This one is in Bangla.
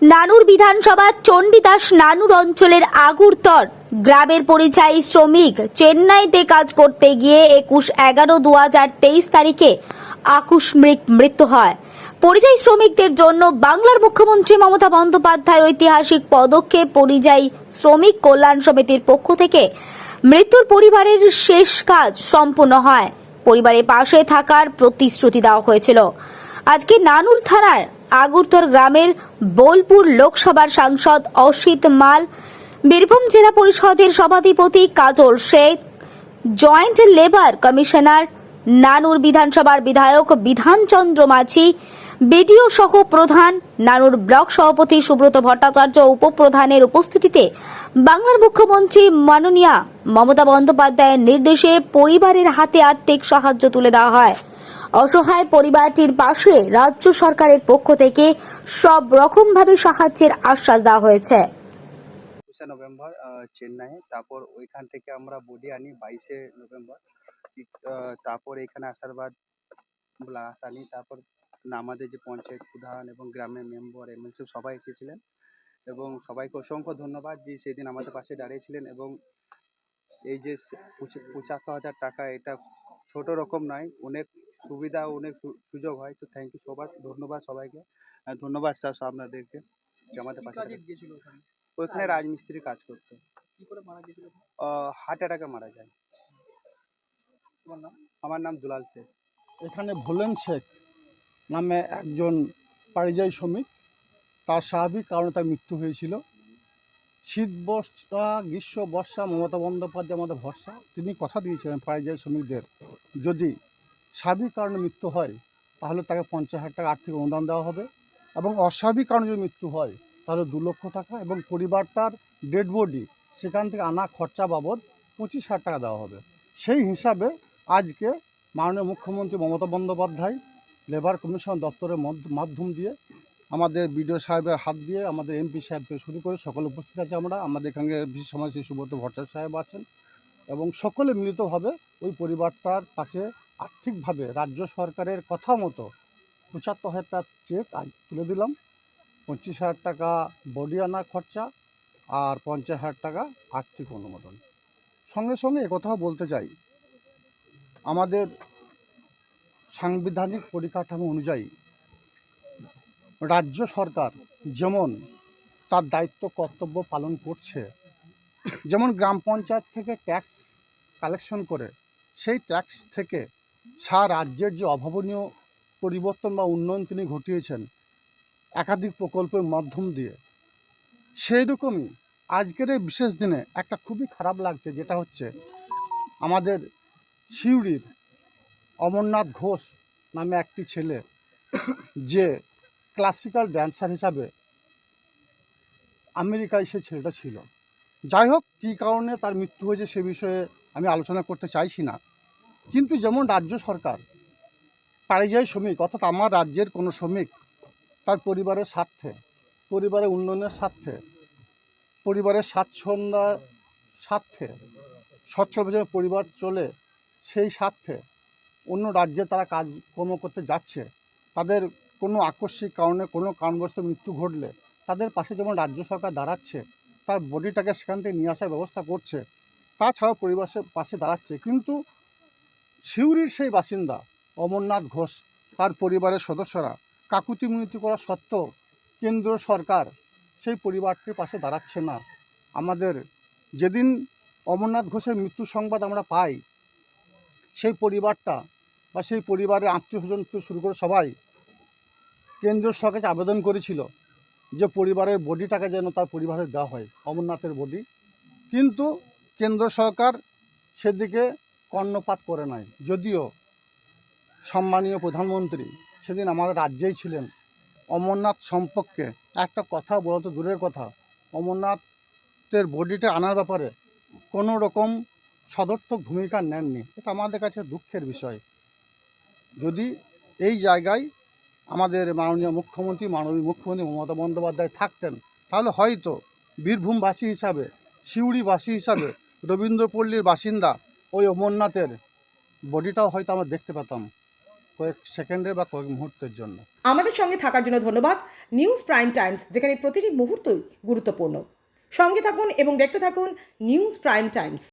নানুর বিধানসভার চণ্ডীদাস নানুর অঞ্চলের আগুরতর গ্রামের পরিযায়ী শ্রমিক চেন্নাইতে কাজ করতে গিয়ে 21/11/2023 তারিখে আকস্মিক মৃত্যু হয়। পরিযায়ী শ্রমিকদের জন্য বাংলার মুখ্যমন্ত্রী মমতা বন্দ্যোপাধ্যায় ঐতিহাসিক পদক্ষেপ পরিযায়ী শ্রমিক কল্যাণ সমিতির পক্ষ থেকে মৃত্যুর পরিবারের শেষ কাজ সম্পন্ন হয়। পরিবারের পাশে থাকার প্রতিশ্রুতি দেওয়া হয়েছিল। আজকে নানুর থানার আগুরতর গ্রামের বোলপুর লোকসভার সাংসদ অসিত মাল, বীরভূম জেলা পরিষদের সভাধিপতি Kajal Sheikh, joint labour commissioner, নানুর বিধানসভার বিধায়ক বিধানচন্দ্র মাঝি, বিডিও সহ প্রধান, নানুর ব্লক সভাপতি সুব্রত ভট্টাচার্য উপপ্রধানের উপস্থিতিতে বাংলার মুখ্যমন্ত্রী মাননীয়া মমতা বন্দ্যোপাধ্যায়ের নির্দেশে পরিবারের হাতে আর্থিক সাহায্য তুলে দেওয়া হয়। অসহায় পরিবারটির পাশে রাজ্য সরকারের পক্ষ থেকে সব রকম ভাবে সাহায্যের আশ্বাস দেওয়া হয়েছে। 21 নভেম্বর চেন্নাই, তারপর ওইখান থেকে আমরা বডি আনি 22 নভেম্বর। তারপর এখানে আসার বাদ লাশ আনি। তারপর আমাদের যে পঞ্চায়েত প্রধান এবং গ্রামের মেম্বার এমএলসি সবাই এসেছিলেন এবং সবাইকে অসংখ্য ধন্যবাদ যে সেদিন আমাদের পাশে দাঁড়িয়েছিলেন। এবং এই যে 75,000 টাকা, এটা ছোট রকম নয়, অনেক সুবিধা, অনেক সুযোগ হয়। তো থ্যাংক ইউ সবার, ধন্যবাদ সবাইকে। ধন্যবাদ স্যার আপনাদেরকে যে আমাদের পাশে ওইখানে রাজমিস্ত্রি কাজ করতো। হার্ট অ্যাটাকে মারা যায়। আমার নাম দুলাল শেখ। এখানে ভোলেন শেখ নামে একজন পরিযায়ী শ্রমিক, তার স্বাভাবিক কারণে তার মৃত্যু হয়েছিল। শীত বর্ষা গ্রীষ্ম বর্ষা মমতা বন্দ্যোপাধ্যায় আমাদের ভরসা। তিনি কথা দিয়েছিলেন পরিযায়ী শ্রমিকদের যদি স্বাভাবিক কারণে মৃত্যু হয় তাহলে তাকে 50,000 টাকা আর্থিক অনুদান দেওয়া হবে, এবং অস্বাভাবিক কারণে যদি মৃত্যু হয় তাহলে 2 লক্ষ টাকা, এবং পরিবারটার ডেড বডি সেখান থেকে আনা খরচা বাবদ 25,000 টাকা দেওয়া হবে। সেই হিসাবে আজকে মাননীয় মুখ্যমন্ত্রী মমতা বন্দ্যোপাধ্যায় লেবার কমিশন দপ্তরের মাধ্যম দিয়ে, আমাদের বিডিও সাহেবের হাত দিয়ে, আমাদের এমপি সাহেব থেকে শুরু করে সকলে উপস্থিত আছে। আমাদের এখানে বিশেষ সমাজসেবী সুব্রত ভট্টাচার্য সাহেব আছেন, এবং সকলে মিলিতভাবে ওই পরিবারটার পাশে আর্থিকভাবে রাজ্য সরকারের কথা মতো 75,000 টাকা চেক আজ তুলে দিলাম। 25,000 টাকা বডি আনার খরচা আর 50,000 টাকা আর্থিক অনুমোদন। সঙ্গে সঙ্গে একথাও বলতে চাই, আমাদের সাংবিধানিক পরিকাঠামো অনুযায়ী রাজ্য সরকার যেমন তার দায়িত্ব কর্তব্য পালন করছে, যেমন গ্রাম পঞ্চায়েত থেকে ট্যাক্স কালেকশন করে সেই ট্যাক্স থেকে সারা রাজ্যের যে অভাবনীয় পরিবর্তন বা উন্নয়ন তিনি ঘটিয়েছেন একাধিক প্রকল্পের মাধ্যম দিয়ে, সেই রকমই আজকের এই বিশেষ দিনে একটা খুবই খারাপ লাগছে, যেটা হচ্ছে আমাদের সিউড়ির অমরনাথ ঘোষ নামে একটি ছেলে, যে ক্লাসিক্যাল ড্যান্সার হিসাবে আমেরিকায় সে ছেলেটা ছিল। যাই হোক, কী কারণে তার মৃত্যু হয়েছে সে বিষয়ে আমি আলোচনা করতে চাইছি না, কিন্তু যেমন রাজ্য সরকার পরিযায়ী শ্রমিক, অর্থাৎ আমার রাজ্যের কোনো শ্রমিক তার পরিবারের স্বার্থে, পরিবারের উন্নয়নের স্বার্থে, পরিবারের স্বাচ্ছন্দ্যের স্বার্থে, স্বচ্ছভাবে পরিবার চলে সেই স্বার্থে অন্য রাজ্যে তারা কাজকর্ম করতে যাচ্ছে, তাদের কোনো আকস্মিক কারণে কোনো কারণবশত মৃত্যু ঘটলে তাদের পাশে যেমন রাজ্য সরকার দাঁড়াচ্ছে, তার বডিটাকে সেখান থেকে নিয়ে আসার ব্যবস্থা করছে, তাছাড়াও পরিবারের পাশে দাঁড়াচ্ছে, কিন্তু সিউড়ির সেই বাসিন্দা অমরনাথ ঘোষ তার পরিবারের সদস্যরা কাকুতি মিনতি করা সত্ত্বেও কেন্দ্র সরকার সেই পরিবারটির পাশে দাঁড়াচ্ছে না। আমাদের যেদিন অমরনাথ ঘোষের মৃত্যু সংবাদ আমরা পাই, সেই পরিবারটা বা সেই পরিবারের আত্মীয়স্বজন থেকে শুরু করে সবাই কেন্দ্রীয় সরকারকে আবেদন করেছিল যে পরিবারের বডিটাকে যেন তার পরিবারে দেওয়া হয়, অমরনাথের বডি, কিন্তু কেন্দ্র সরকার সেদিকে কর্ণপাত করে নাই। যদিও সম্মানীয় প্রধানমন্ত্রী সেদিন আমাদের রাজ্যেই ছিলেন, অমরনাথ সম্পর্কে একটা কথা বলা তো দূরের কথা, অমরনাথের বডিটা আনার ব্যাপারে কোনো রকম সদর্থক ভূমিকা নেননি। এটা আমাদের কাছে দুঃখের বিষয়। যদি এই জায়গায় আমাদের মাননীয় মুখ্যমন্ত্রী মমতা বন্দ্যোপাধ্যায় থাকতেন, তাহলে হয়তো বীরভূমবাসী হিসাবে, সিউড়িবাসী হিসাবে, রবীন্দ্রপল্লীর বাসিন্দা ওই অমরনাথের বডিটাও হয়তো আমরা দেখতে পেতাম। কয়েক সেকেন্ডের বা কয়েক মুহূর্তের জন্য। আমাদের সঙ্গে থাকার জন্য ধন্যবাদ। নিউজ প্রাইম টাইমস, যেখানে প্রতিটি মুহূর্তই গুরুত্বপূর্ণ। সঙ্গে থাকুন এবং দেখতে থাকুন নিউজ প্রাইম টাইমস।